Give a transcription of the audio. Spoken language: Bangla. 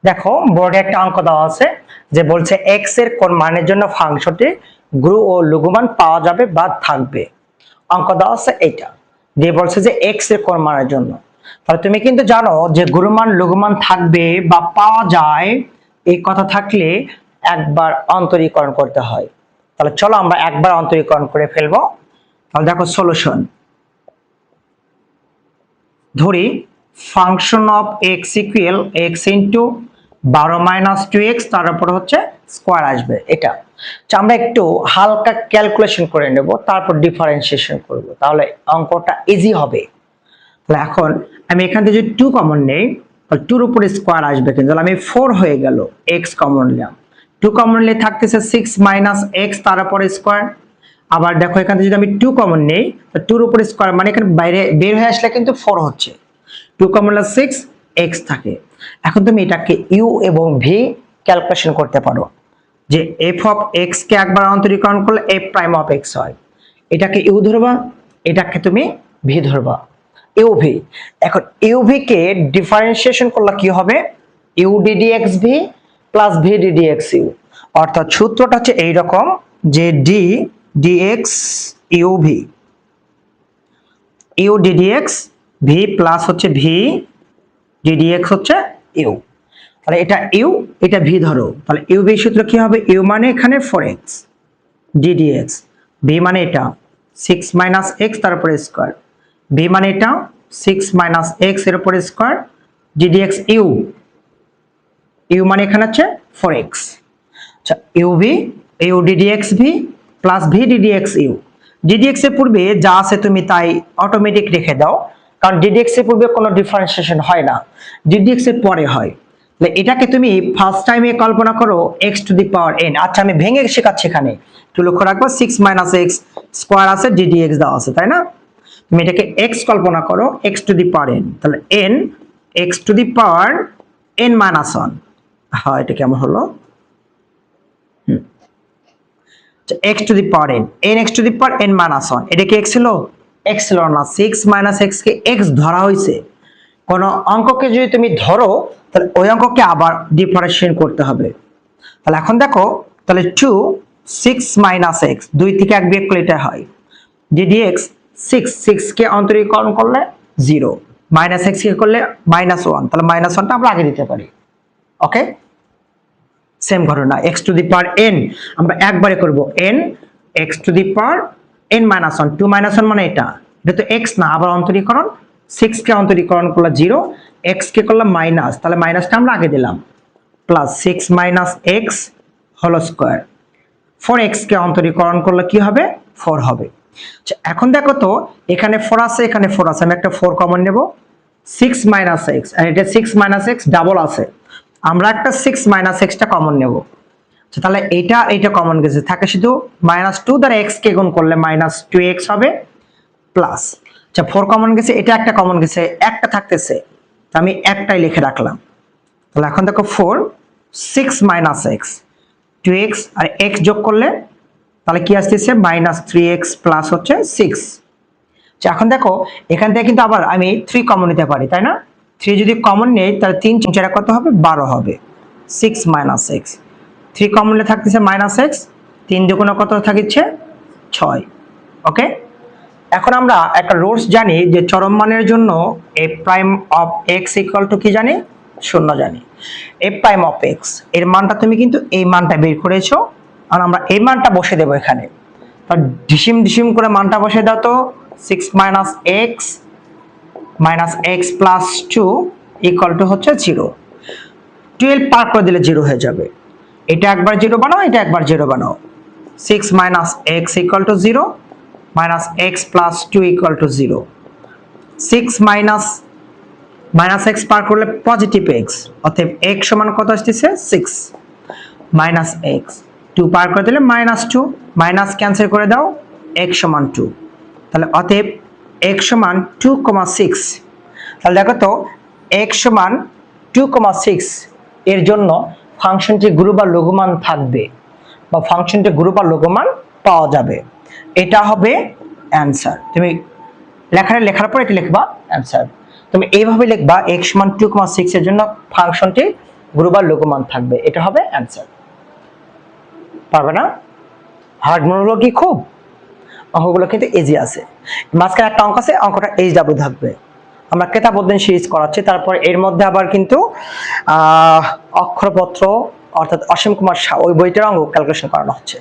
দেখো বোর্ডে একটা অঙ্ক দেওয়া আছে যে বলছে x এর কোন মানের জন্য ফাংশনটি গুরু ও লঘুমান পাওয়া যাবে বা থাকবে। অঙ্ক দেওয়া আছে এটা দিয়ে বলছে যে x এর কোন মানের জন্য। তাহলে তুমি কিন্তু জানো যে গুরুমান লঘুমান থাকবে বা পাওয়া যায়, এই কথা থাকলে একবার অন্তরীকরণ করতে হয়। তাহলে চলো আমরা একবার অন্তরীকরণ করে ফেলবো। তাহলে দেখো সলিউশন, ধরি function of x equal x into 12-2x, তার উপর হচ্ছে স্কোয়ার আসবে এটা। আমরা একটু হালকা ক্যালকুলেশন করে নেব, তারপর ডিফারেন্সিয়েশন করব, তাহলে অঙ্কটা ইজি হবে। তাহলে এখন আমি এখান থেকে যদি 2 কমন নেই তাহলে 2 এর উপরে স্কোয়ার আসবে, কিন্তু আমি 4 হয়ে গেল, x কমন নিলাম, 2 কমন নিলে থাকতেছে 6 - x তার উপরে স্কোয়ার। আবার দেখো এখান থেকে যদি আমি 2 কমন নেই তো 2 এর উপরে স্কোয়ার মানে এখানে বাইরে বের হয়ে আসলে কিন্তু 4 হচ্ছে, 2 কমন নিলে 6x থাকে। এখন তুমি এটাকে u এবং v ক্যালকুলেশন করতে পারো যে f অফ x কে একবার অন্তরীকরণ করলে f প্রাইম অফ x হয়, এটাকে u ধরবা, এটাকে তুমি v ধরবা, uv। এখন uv কে ডিফারেন্সিয়েশন করলে কি হবে, u ddxv plus v ddxu, অর্থাৎ সূত্রটা হচ্ছে এই রকম যে d dx uv, u ddx v plus হচ্ছে v ddx হচ্ছে u। তাহলে এটা u এটা v ধরো, তাহলে uv সূত্র কি হবে, u মানে এখানে 4x ddx, v মানে এটা 6 - x তার উপরে স্কয়ার, v মানে এটা 6 - x এর উপরে স্কয়ার ddx u, u মানে এখানে হচ্ছে 4x। আচ্ছা uv u ddx v plus v ddx u, ddx এর পূর্বে যা আছে তুমি তাই অটোমেটিক রেখে দাও, কারণ ddx এর পূর্বে কোনো ডিফারেন্সিয়েশন হয় না, ddx এর পরে হয়। তাহলে এটাকে তুমি ফার্স্ট টাইমে কল্পনা করো x to the power n। আচ্ছা আমি ভেঙে শেখাচ্ছি, এখানে একটু লক্ষ্য রাখবো 6 - x স্কয়ার আছে ddx দেওয়া আছে তাই না, তুমি এটাকে x কল্পনা করো x to the power n, তাহলে n x to the power n - 1। হ্যাঁ এটা কেমন হলো, x to the power n, n x to the power n - 1, এটা কি x ছিল, x ছিল না, 6 - x কে x ধরা হয়েছে। কোন অঙ্ককে যদি তুমি ধরো তাহলে ওই অঙ্ককে আবার ডিফারেন্সিয়েশন করতে হবে। তাহলে এখন দেখো তাহলে 2 6 - x 2 থেকে 1 বিয়োগ করলে এটা হয় ddx 6 কে অন্তরীকরণ করলে 0 - x কে করলে -1, তাহলে -1টা আমরা আগে দিতে পারি। ওকে সেম ঘটনা x to the power n আমরা একবারে করব, n x to the power n - 1, 2 - 1 মানে এটা তো x না, আবার অন্তরীকরণ 6 কে অন্তরীকরণ করলে 0, x কে করলাম মাইনাস, তাহলে মাইনাসটা আমরা আগে দিলাম, plus 6 - x whole square, 4x কে অন্তরীকরণ করলে কি হবে 4 হবে। আচ্ছা এখন দেখো তো এখানে 4 আছে এখানে 4 আছে, আমি একটা 4 কমন নেব, 6 - x আর এটা 6 - x ডাবল আছে, আমরা একটা 6 - x টা কমন নেব। আচ্ছা তাহলে এটা কমন গেছে, থাকে শুধু -2 দ্বারা x কে গুণ করলে -2x হবে প্লাস, আচ্ছা 4 কমন গেছে, এটা একটা কমন গেছে, একটা থাকতেছে তো আমি একটাই লিখে রাখলাম। তাহলে এখন দেখো 4 6 - x 2x আর x যোগ করলে তাহলে কি আসতেছে -3x প্লাস হচ্ছে 6। আচ্ছা এখন দেখো এখান থেকে কিন্তু আবার আমি 3 কমন নিতে পারি তাই না, 3 যদি কমন নেই তাহলে 3 × 4 কত হবে 12 হবে, 6 - x 3 কমন নিলে থাকতেছে -x, 3 দুগুণ কত থাকছে 6। ওকে এখন আমরা একটা রুলস জানি যে চরম মানের জন্য f prime of x equal to কি জানি 0 জানি, f প্রাইম অফ x এর মানটা তুমি কিন্তু এই মানটা বের করেছো, আর আমরা এই মানটা বসে দেব এখানে, তো ডিসিম ডিসিম করে মানটা বসে দাও তো 6 - x - x plus 2 equal to হচ্ছে 0, 12 পার করে দিলে 0 হয়ে যাবে, এটা একবার 0 বানাও এটা একবার 0 বানাও, 6 - x equal to 0 -x plus 2 equal to 0, 6 - x পার করলে পজিটিভ x, অতএব x সমান কত আসছে 6 - x, 2 পার করে দিলে -2 মাইনাস ক্যান্সেল করে দাও, x সমান 2, তাহলে অতএব x সমান 2,6। তাহলে দেখো তো x সমান 2,6 এর জন্য ফাংশনটি গুরু বা লঘুমান থাকবে বা ফাংশনটি গুরু বা লঘুমান পাওয়া যাবে, এটা হবে অ্যানসার। তুমি লেখার পর এটা লিখবা অ্যানসার, তুমি এইভাবে লিখবা x সমান 2,6 এর জন্য ফাংশনটি গ্রুপ আর লঘু মান থাকবে, এটা হবে অ্যান্সার। পারবে না? হার্ড মনে হলো কি খুব? অঙ্কগুলো কিন্তু ইজি আছে। মাঝখানে একটা অঙ্ক আছে, অঙ্কটা HW থাকবে। আমরা কেতাবউদ্দিন সিরিজ করাচ্ছি, তারপর এর মধ্যে আবার কিন্তু অক্ষরপত্র অর্থাৎ অসীম কুমার শাহ ওই বইটার অঙ্ক ক্যালকুলেশন করানো হচ্ছে।